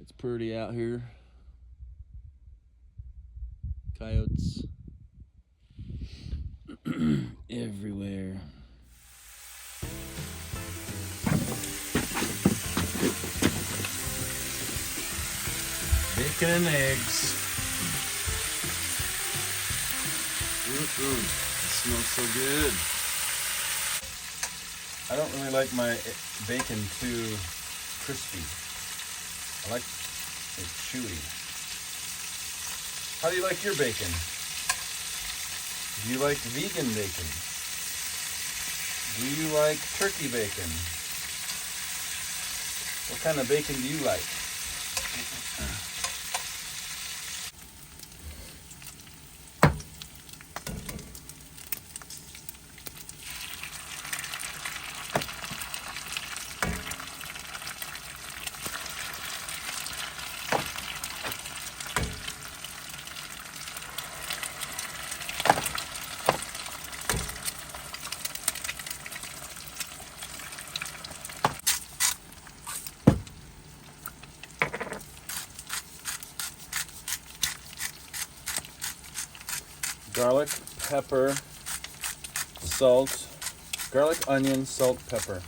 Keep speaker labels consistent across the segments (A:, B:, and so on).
A: It's pretty out here. Coyotes everywhere. Bacon and eggs. It smells so good. I don't really like my bacon too crispy. I like it chewy. How do you like your bacon? Do you like vegan bacon? Do you like turkey bacon? What kind of bacon do you like? Garlic, pepper, salt, garlic, onion, salt, pepper.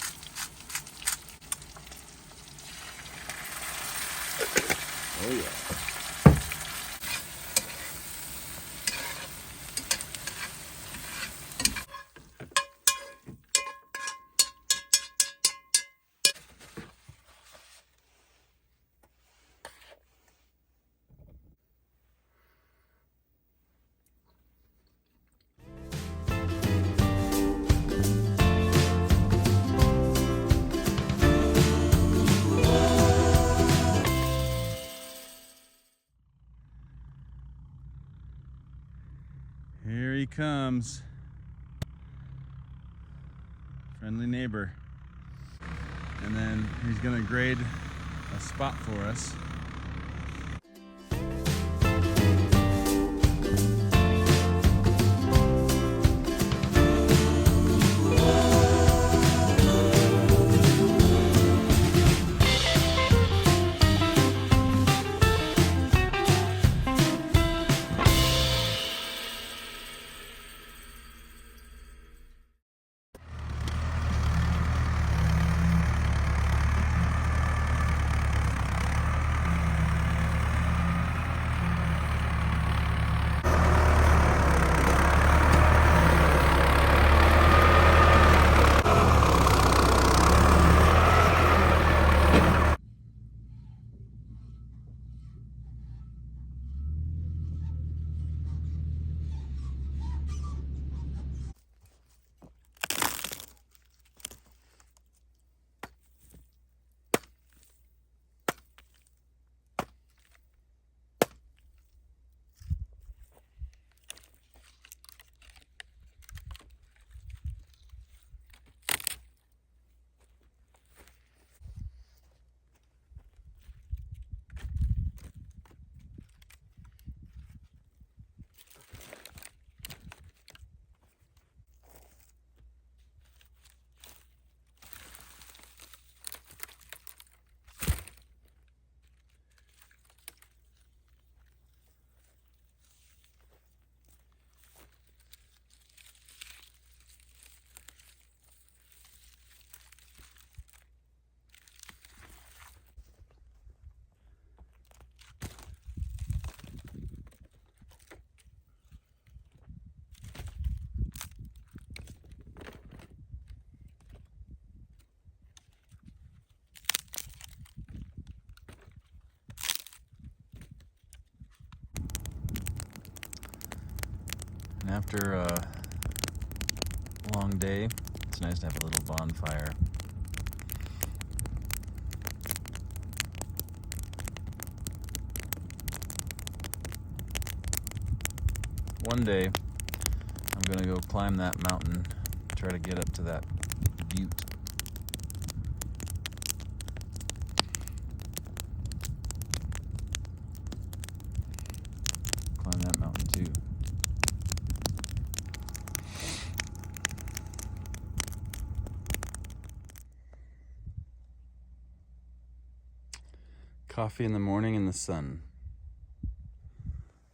A: Oh yeah. Here he comes. Friendly neighbor. And then he's gonna grade a spot for us. And after a long day, it's nice to have a little bonfire. One day, I'm gonna go climb that mountain, try to get up to that butte. Climb that mountain too. Coffee in the morning in the sun.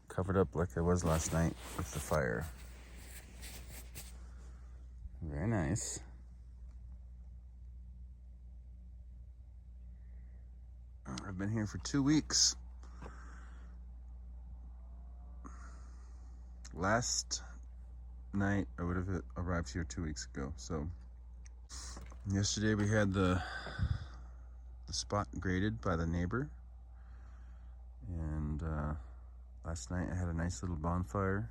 A: Covered up like I was last night with the fire. Very nice. I've been here for 2 weeks. Last night I would have arrived here 2 weeks ago. So yesterday we had the spot graded by the neighbor, and last night I had a nice little bonfire,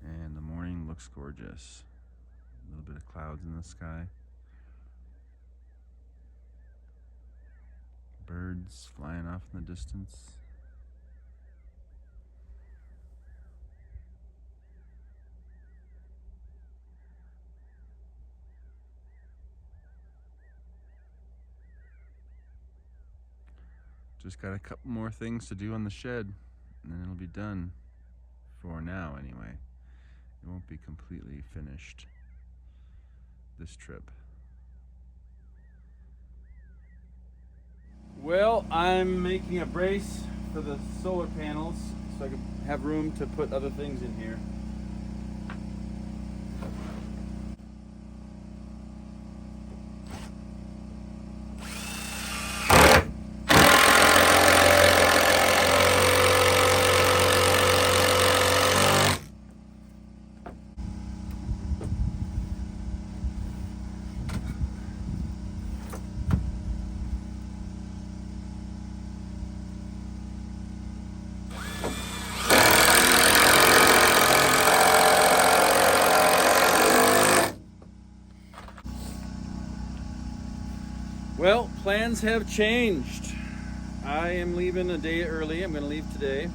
A: and the morning looks gorgeous. A little bit of clouds in the sky. Birds flying off in the distance. Just got a couple more things to do on the shed, and then it'll be done. For now, anyway. It won't be completely finished this trip. Well, I'm making a brace for the solar panels so I can have room to put other things in here. Well, plans have changed. I am leaving a day early. I'm going to leave today.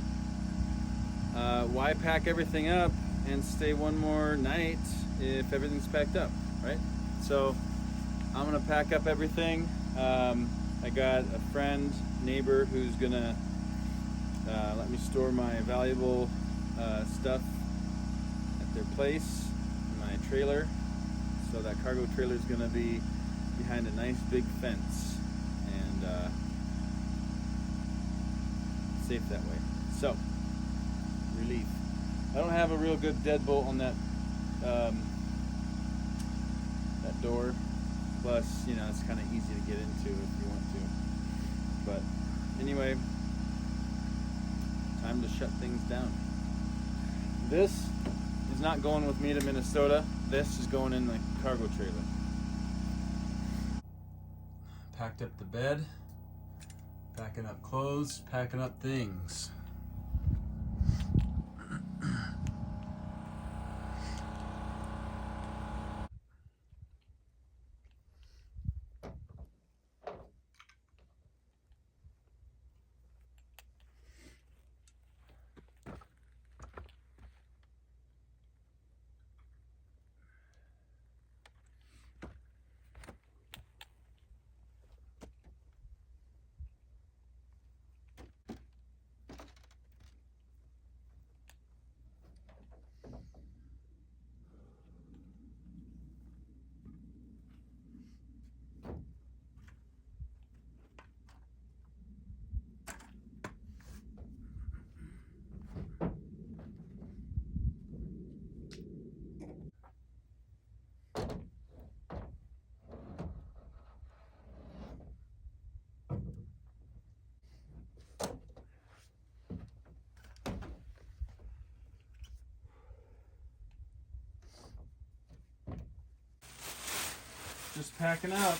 A: Why pack everything up and stay one more night if everything's packed up, right? So I'm going to pack up everything. I got a friend, neighbor, who's going to let me store my valuable stuff at their place, in my trailer. So that cargo trailer is going to be behind a nice big fence, and safe that way. So, relief. I don't have a real good deadbolt on that that door. Plus, you know, it's kind of easy to get into if you want to. But anyway, time to shut things down. This is not going with me to Minnesota. This is going in the cargo trailer. Packed up the bed, packing up clothes, packing up things. Just packing up.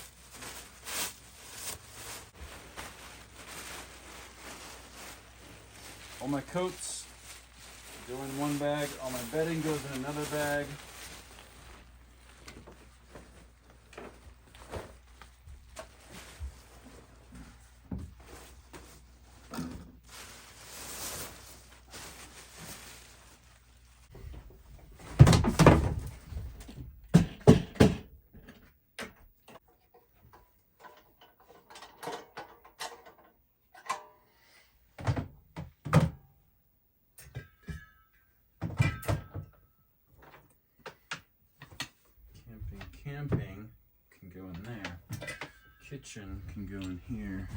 A: All my coats go in one bag, all my bedding goes in another bag. Camping can go in there. kitchen can go in here.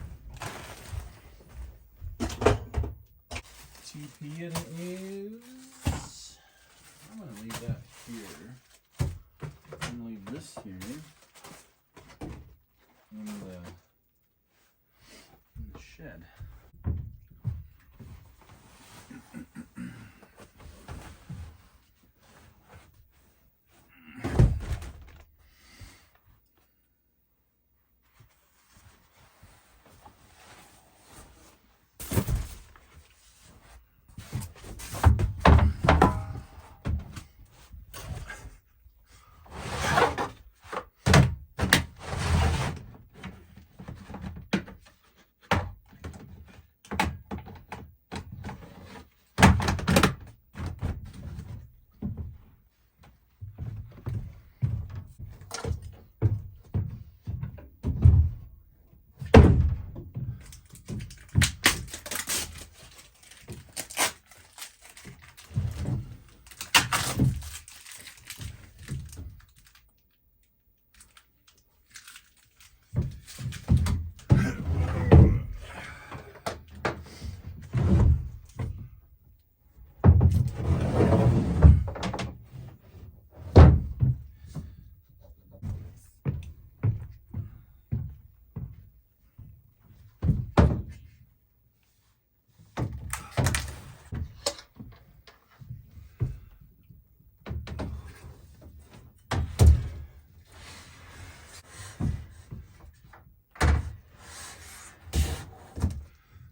A: TP I didn't use. I'm gonna leave that here. I'm gonna leave this here in the shed.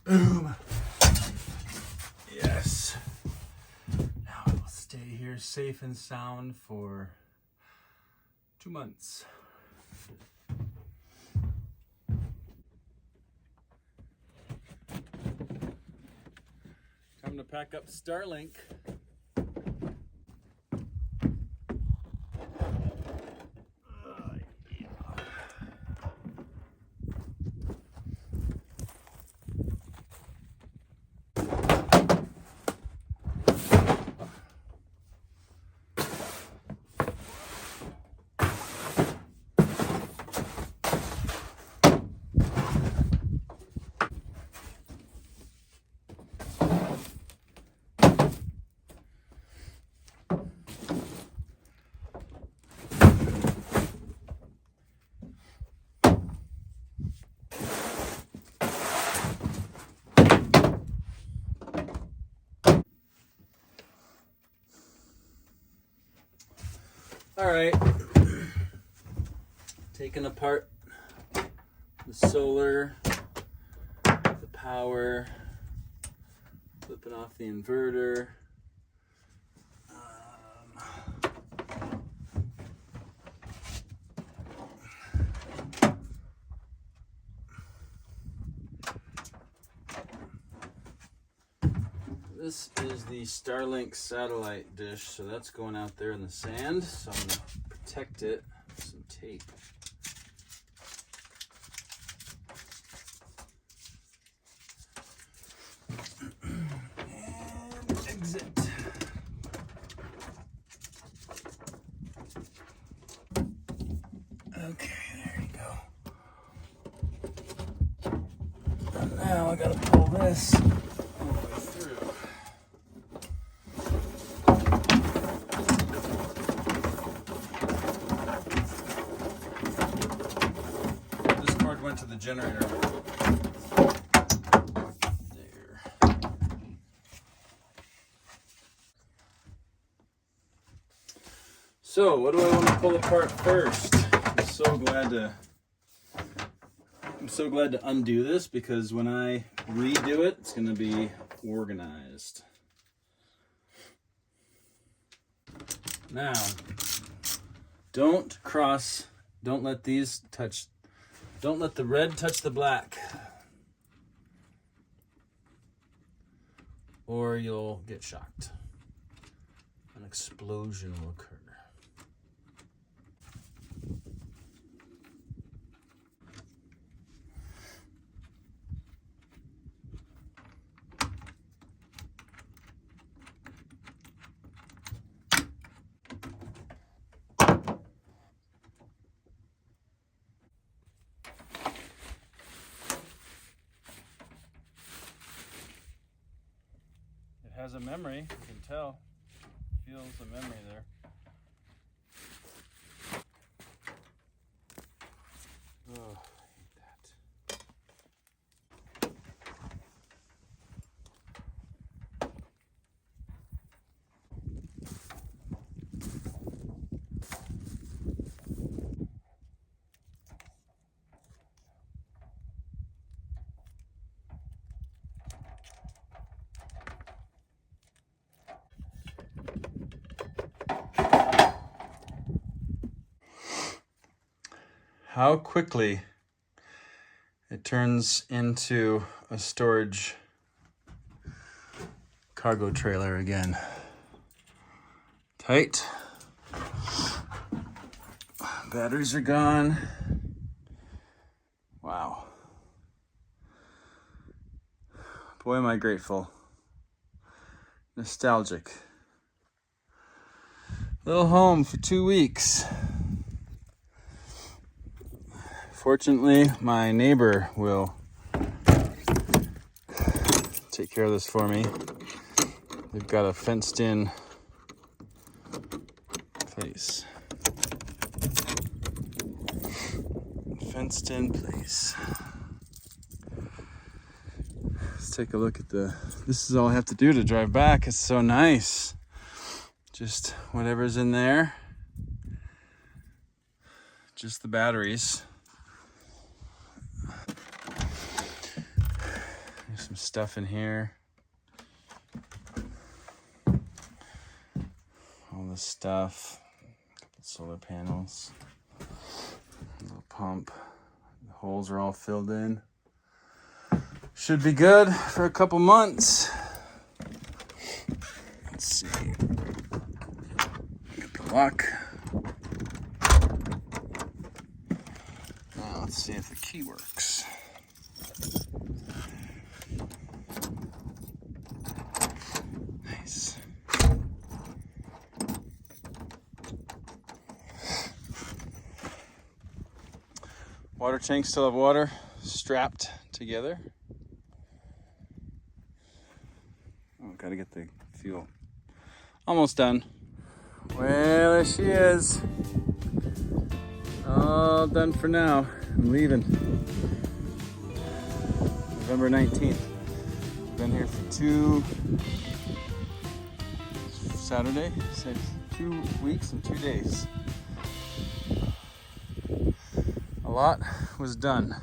A: Boom. Yes. Now I will stay here safe and sound for 2 months. Time to pack up Starlink. All right, taking apart the solar, the power, flipping off the inverter. This is the Starlink satellite dish, so that's going out there in the sand. So I'm going to protect it with some tape. And exit. Okay, there you go. And now I got to pull this all the way through. Went to the generator. There. So, what do I want to pull apart first? I'm so glad to undo this because when I redo it, it's going to be organized. Now, don't let these touch. Don't let the red touch the black, or you'll get shocked. An explosion will occur. has a memory, you can tell. Feels a memory there. Oh, I hate that. How quickly it turns into a storage cargo trailer again. Tight. Batteries are gone. Wow. Boy, am I grateful. Nostalgic. Little home for 2 weeks. Fortunately, my neighbor will take care of this for me. They've got a fenced-in place. Fenced-in place. Let's take a look at this is all I have to do to drive back. It's so nice. Just whatever's in there. Just the batteries. There's some stuff in here. All this stuff. A couple solar panels. A little pump. The holes are all filled in. Should be good for a couple months. Let's see. Get the lock. Now let's see if the key works. Nice. Water tanks still have water strapped together. Oh, gotta get the fuel. Almost done. Well, there she is. All done for now. I'm leaving. November 19th. Been here for 2 weeks and 2 days. A lot was done.